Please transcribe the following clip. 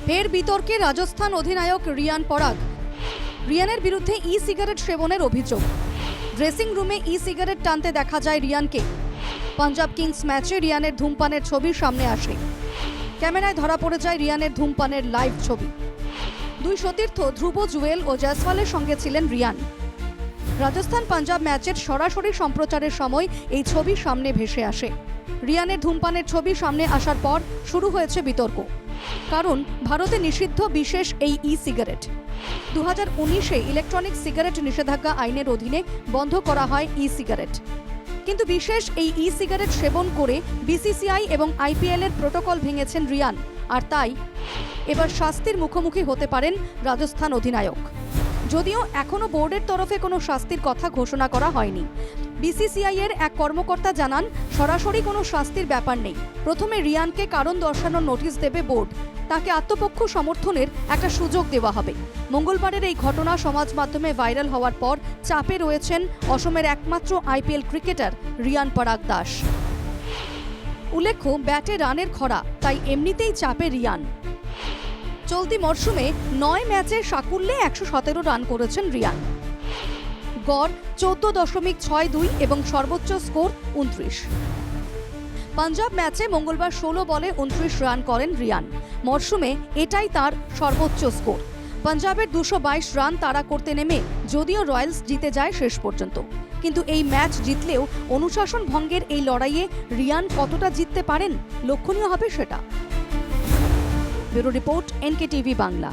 ফের বিতর্কে রাজস্থান অধিনায়ক রিয়ান পরাগ। রিয়ানের বিরুদ্ধে ই সিগারেট সেবনের অভিযোগ। ড্রেসিং রুমে ই সিগারেট টানতে দেখা যায় রিয়ানকে। পাঞ্জাব কিংস ম্যাচে রিয়ানের ধূমপানের ছবি সামনে আসে। ক্যামেরায় ধরা পড়ে যায় রিয়ানের ধূমপানের লাইভ ছবি। দুই সতীর্থ ধ্রুব জুয়েল ও জয়সওয়ালের সঙ্গে ছিলেন রিয়ান। রাজস্থান পাঞ্জাব ম্যাচের সরাসরি সম্প্রচারের সময় এই ছবি সামনে ভেসে আসে। রিয়ানের ধূমপানের ছবি সামনে আসার পর শুরু হয়েছে বিতর্ক। কারণ ভারতে নিষিদ্ধ বিশেষ এই ই সিগারেট। 2019-এ ইলেকট্রনিক সিগারেট নিষেধাজ্ঞা আইনের অধীনে বন্ধ করা হয় ই সিগারেট। কিন্তু বিশেষ এই ই সিগারেট সেবন করে বিসিসিআই এবং আইপিএল এর প্রোটোকল ভেঙেছেন রিয়ান। আর তাই এবার শাস্তির মুখোমুখি হতে পারেন রাজস্থান অধিনায়ক। যদিও এখনো বোর্ডের তরফে কোনো শাস্তির কথা ঘোষণা করা হয়নি। বিসিসিআই এর এক কর্মকর্তা জানান, সরাসরি কোনো শাস্তির ব্যাপার নেই। প্রথমে রিয়ানকে কারণ দর্শানোর নোটিশ দেবে বোর্ড। তাকে আত্মপক্ষ সমর্থনের একটা সুযোগ দেওয়া হবে। মঙ্গলবারের এই ঘটনা সমাজ মাধ্যমে ভাইরাল হওয়ার পর চাপে রয়েছেন অসমের একমাত্র আইপিএল ক্রিকেটার রিয়ান পরাগ দাস। উল্লেখ্য, ব্যাটে রানের খরা, তাই এমনিতেই চাপে রিয়ান। চলতি মরশুমে 9 ম্যাচে সাকুল্যে 117 রান করেছেন রিয়ান। গড় 14.62 এবং সর্বোচ্চ স্কোর 29। পাঞ্জাব ম্যাচে মঙ্গলবার 16 বলে 29 রান করেন রিয়ান। মরশুমে এটাই তার সর্বোচ্চ স্কোর। পাঞ্জাবের 222 রান তাড়া করতে নেমে যদিও রয়্যালস জিতে যায় শেষ পর্যন্ত, কিন্তু এই ম্যাচ জিতলেও অনুশাসন ভঙ্গের এই লড়াইয়ে রিয়ান কতটা জিততে পারেন, লক্ষণীয় হবে সেটা। Bureau report, NKTV Bangla.